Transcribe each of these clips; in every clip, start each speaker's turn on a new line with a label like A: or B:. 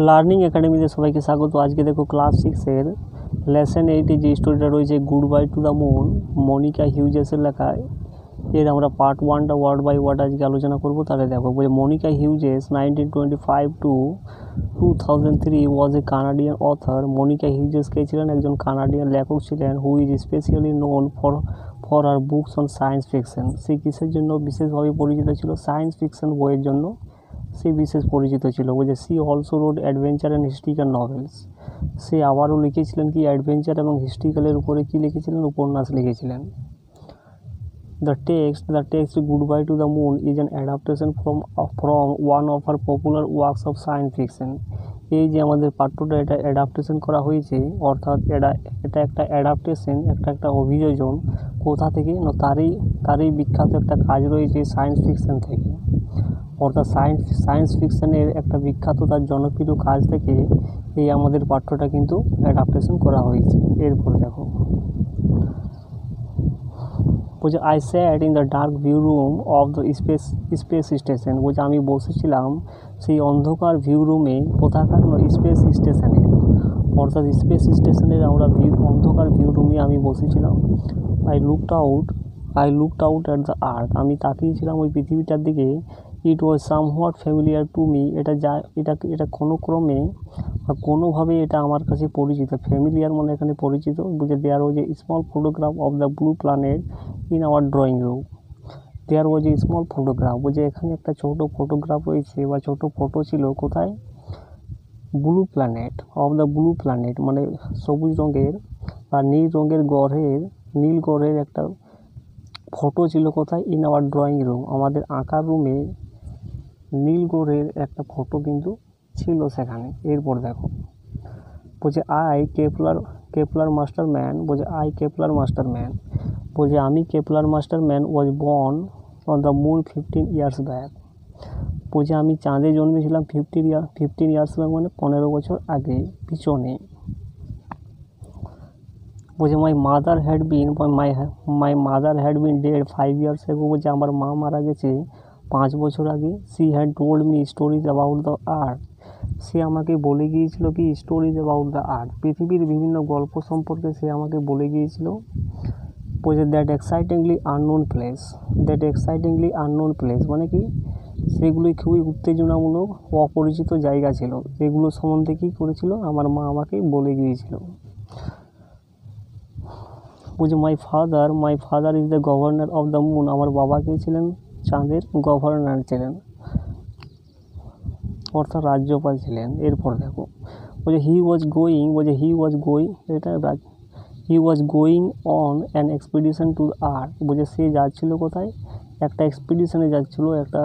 A: Learning একাডেমিতে সবাইকে স্বাগত। আজকে দেখো ক্লাস 6-এর লেসন 8-এ যে স্টোরিটা রয়েছে goodbye to the moon, Monica হিউজেসের লেখা, এর আমরা পার্ট 1টা ওয়ার্ড বাই ওয়ার্ড আজকে আলোচনা করব। তাহলে দেখো বলে Monica Hughes 1925 to 2003 was a Canadian author. Monica Hughes কে ছিলেন? একজন কানাডিয়ান লেখক ছিলেন। Who is specially known for her books on science fiction. সে কিসের জন্য বিশেষভাবে পরিচিত ছিল? সায়েন্স ফিকশন বইয়ের জন্য সে বিশেষ পরিচিত ছিল। বলছে she also wrote adventure and historical novels. সে আবারও লিখেছিলেন কি অ্যাডভেঞ্চার এবং হিস্ট্রিক্যালের উপরে কি লিখেছিলেন? উপন্যাস লিখেছিলেন। The text Goodbye to the Moon is an adaptation from one of her popular works of science fiction. এই যে আমাদের পাঠ্যটা এটা অ্যাডাপ্টেশন করা হয়েছে, অর্থাৎ এটা একটা অ্যাডাপ্টেশন, একটা অভিযোজন কোথা থেকে না, তারই বিখ্যাত একটা কাজ রয়েছে সায়েন্স ফিকশন থেকে। অর্থাৎ সায়েন্স ফিকশনের একটা বিখ্যাত তার জনপ্রিয় কাজ থেকে এই আমাদের পাঠ্যটা কিন্তু অ্যাডাপ্টেশন করা হয়েছে। এরপর দেখো বলছে I sat in the dark view room of the space station. বলছে আমি বসেছিলাম সেই অন্ধকার ভিউ রুমে, কোথাকার? স্পেস স্টেশনে, অর্থাৎ স্পেস স্টেশনের আমরা অন্ধকার ভিউ রুমে আমি বসেছিলাম। I looked out at the earth. আমি তাকিয়েছিলাম ওই পৃথিবীটার দিকে। ইট ওয়াজ সামহোয়াট ফ্যামিলিয়ার টু মি। এটা কোনোক্রমে বা কোনোভাবে এটা আমার কাছে পরিচিত। ফ্যামিলিয়ার মানে এখানে পরিচিত। বুঝে there was a small photograph of the blue planet in our drawing room. There was a small photograph, বলছে এখানে একটা ছোট ফটোগ্রাফ রয়েছে বা ছোট ফটো ছিল। কোথায়? Blue planet, of the blue planet মানে সবুজ রঙের বা নীল রঙের নীল গ্রহের একটা ফটো ছিল। কোথায়? ইন আওয়ার ড্রয়িং রুম, আমাদের আঁকার রুমে নীল গ্রহের একটা ফটো কিন্তু ছিল সেখানে। এরপর দেখো বলছে কেপলার মাস্টার ম্যান। বলছে কেপলার মাস্টার ম্যান, বলছে আমি Kepler master man was born on the moon 15 years back. বলছে আমি চাঁদে জন্মেছিলাম 15 ইয়ার্স ব্যাক মানে 15 বছর আগে পিছনে। বলছে my mother had been dead 5 years ago. বলছে আমার মা মারা গেছে 5 বছর আগে। She had told me stories about the earth. সে আমাকে বলে গিয়েছিল কি? স্টোরিজ অ্যাবাউট দ্য আর্থ, পৃথিবীর বিভিন্ন গল্প সম্পর্কে সে আমাকে বলে গিয়েছিল। বলছে দ্যাট এক্সাইটিংলি আননোন প্লেস মানে কি? সেগুলি খুবই উত্তেজনামূলক অপরিচিত জায়গা ছিল। সেগুলো সম্বন্ধে কী করেছিল? আমার মা আমাকে বলে গিয়েছিল। বলছে my father is the governor of the moon. আমার বাবা কে ছিলেন? চাঁদের গভর্নর ছিলেন, অর্থাৎ রাজ্যপাল ছিলেন। এরপর দেখো বলছে he was going on an expedition to earth. বলছে সে যাচ্ছিল কোথায়? একটা এক্সপিডিশনে যাচ্ছিল, একটা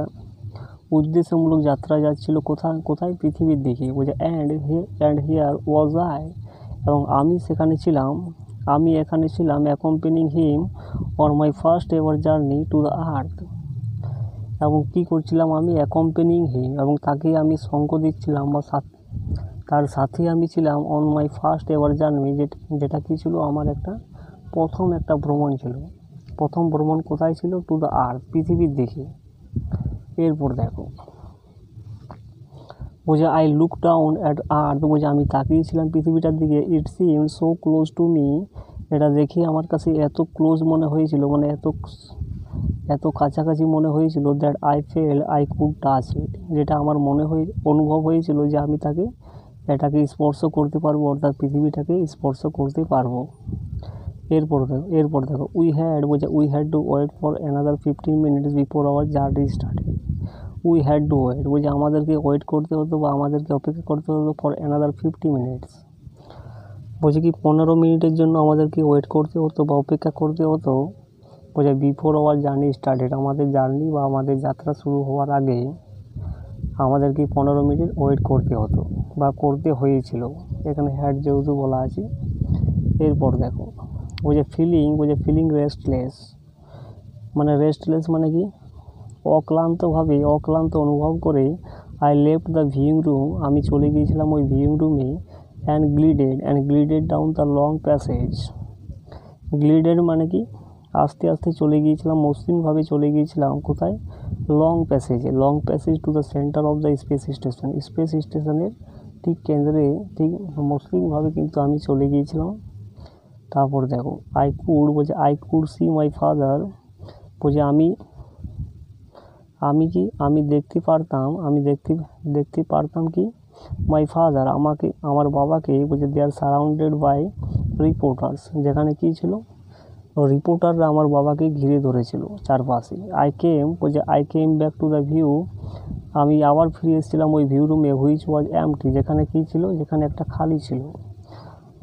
A: উদ্দেশ্যমূলক যাত্রা যাচ্ছিল। কোথায়? পৃথিবীর দিকে। বলছে অ্যান্ড হিয়ার ওয়াজ আই, এবং আমি এখানে ছিলাম accompanying him on my first ever journey to the earth. এবং কী করছিলাম? আমি অ্যাকম্পেনিং হিম, এবং তাকে আমি সঙ্গ দিচ্ছিলাম বা তার সাথে আমি ছিলাম on my first ever journey, যেটা কী ছিল? আমার প্রথম একটা ভ্রমণ ছিল। প্রথম ভ্রমণ কোথায় ছিল? টু দ্য আর্থ, পৃথিবীর দিকে। এরপর দেখো বলছে আই লুক ডাউন অ্যাট আর্থ। বলছে আমি তাকিয়েছিলাম পৃথিবীটার দিকে। ইট সিম সো ক্লোজ টু মি। এটা দেখে আমার কাছে এত ক্লোজ মনে হয়েছিল, মানে এত কাছাকাছি মনে হয়েছিল। That I fail I could touch it, যেটা আমার অনুভব হয়েছিল যে আমি এটাকে স্পর্শ করতে পারবো, অর্থাৎ পৃথিবীটাকে স্পর্শ করতে পারবো। এরপর দেখো we had to wait for another 15 minutes before our journey started. We had to wait, বলছে আমাদেরকে ওয়েট করতে হতো বা আমাদেরকে অপেক্ষা করতে হতো ফর অ্যানাদার 50 মিনিটস। বলছে কি 15 মিনিটের জন্য আমাদেরকে ওয়েট করতে হতো বা অপেক্ষা করতে হতো। বলছে বিফোর আওয়ার জার্নি স্টার্টেড, আমাদের জার্নি বা আমাদের যাত্রা শুরু হওয়ার আগে আমাদেরকে 15 মিনিট ওয়েট করতে হতো বা করতে হয়েছিল। এখানে হ্যাড যেহেতু বলা আছে। এরপর দেখো বলছে ফিলিং রেস্টলেস মানে কি? অক্লান্ত অনুভব করে I left the viewing room, আমি চলে গিয়েছিলাম ওই ভিউইং রুমে। And glided down the long passage. Glided মানে কি? আস্তে আস্তে চলে গিয়েছিলাম, মসৃণভাবে চলে গিয়েছিলাম। কোথায়? Long passage to the centre of the space স্টেশনের ঠিক কেন্দ্রে ঠিক মসৃণভাবে কিন্তু আমি চলে গিয়েছিলাম। তারপর দেখো I could see my father, বলছে আমি দেখতে পারতাম কি মাই ফাদার, আমার বাবাকে, বলছে দে আর সারাউন্ডেড বাই রিপোর্টার্স, যেখানে কী ছিল, রিপোর্টাররা আমার বাবাকে ঘিরে ধরেছিল চারপাশে। I came back to the view, আমি আবার ফিরে এসেছিলাম ওই ভিউ রুমে, হুইচ ওয়াজ এমটি, যেখানে কী ছিল, যেখানে একটা খালি ছিল।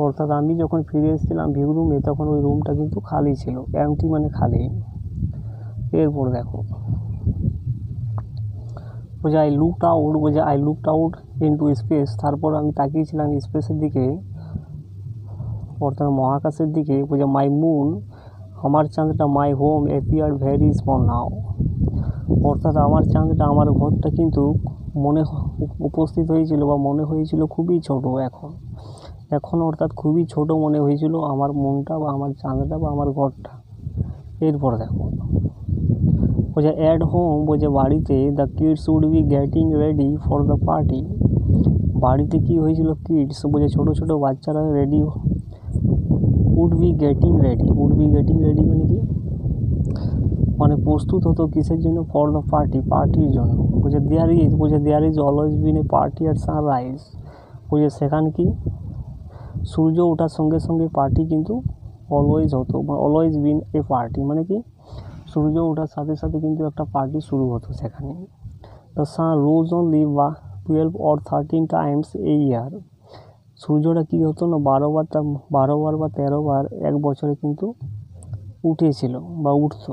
A: অর্থাৎ আমি যখন ফিরে এসেছিলাম ভিউ রুমে তখন ওই রুমটা কিন্তু খালি ছিল, এমটি মানে খালি। এরপর দেখো বলছে I looked out into space, তারপর আমি তাকিয়েছিলাম স্পেসের দিকে, অর্থাৎ মহাকাশের দিকে। বলছে মাই মুন, আমার চাঁদটা, my home appeared very small now, অর্থাৎ আমার চাঁদটা, আমার ঘরটা কিন্তু উপস্থিত হয়েছিল বা মনে হয়েছিল খুবই ছোট। এখন অর্থাৎ খুবই ছোট মনে হয়েছিল আমার মনটা বা আমার চাঁদটা বা আমার ঘরটা। এরপর দেখো বলছে অ্যাট হোম, বলছে বাড়িতে, the kids would be getting ready for the party, বাড়িতে কী হয়েছিল, কিডস বলছে ছোটো ছোটো বাচ্চারা উড বি গেটিং রেডি মানে কি, মানে প্রস্তুত হতো কিসের জন্য, ফর দ্য পার্টির জন্য। বলছে there is always been a party at sunrise, বলছে সেখানে কি সূর্য ওঠার সঙ্গে সঙ্গে পার্টি কিন্তু অলওয়েজ হতো, বা অলওয়েজ বিন এ পার্টি মানে কি সূর্য ওঠার সাথে সাথে কিন্তু একটা পার্টি শুরু হতো সেখানে। The sun rose only 12 or 13 times a year, সূর্যটা কী হতো না 12 বার বা 13 বার এক বছরে কিন্তু উঠেছিল বা উঠতো,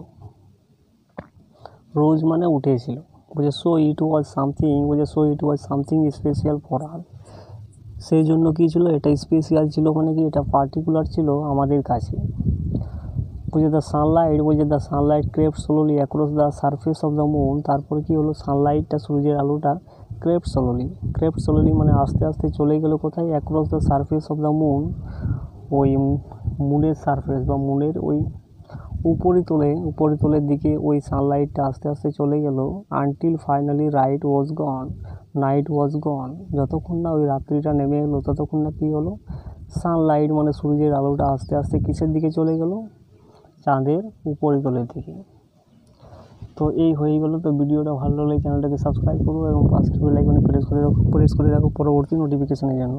A: রোজ মানে উঠেছিল। বলছে so it was something special for us, সেই জন্য কী ছিল, এটা স্পেশাল ছিল মানে কি এটা পার্টিকুলার ছিল আমাদের কাছে। বলছে the Sunlight crept slowly across the surface of the moon, তারপরে কী হলো, সানলাইটটা, সূর্যের আলোটা ক্রেপ্ট স্লোলি মানে আস্তে আস্তে চলে গেল কোথায়, across the surface of the moon, ওই মুনের সারফেস বা মুনের ওই উপরিতলের দিকে ওই সানলাইটটা আস্তে আস্তে চলে গেল। আনটিল ফাইনালি নাইট ওয়াজ গন, যতক্ষণ না ওই রাত্রিটা নেমে এলো ততক্ষণ না কী হলো, সানলাইট মানে সূর্যের আলোটা আস্তে আস্তে কিসের দিকে চলে গেল, চাঁদের উপরিতলের দিকে। তো এই হয়ে গেল। তো ভিডিওটা ভালো লাগলে চ্যানেলটাকে সাবস্ক্রাইব করো এবং পাশের বেল আইকনে প্রেস করে রাখো পরবর্তী নোটিফিকেশনের জন্য।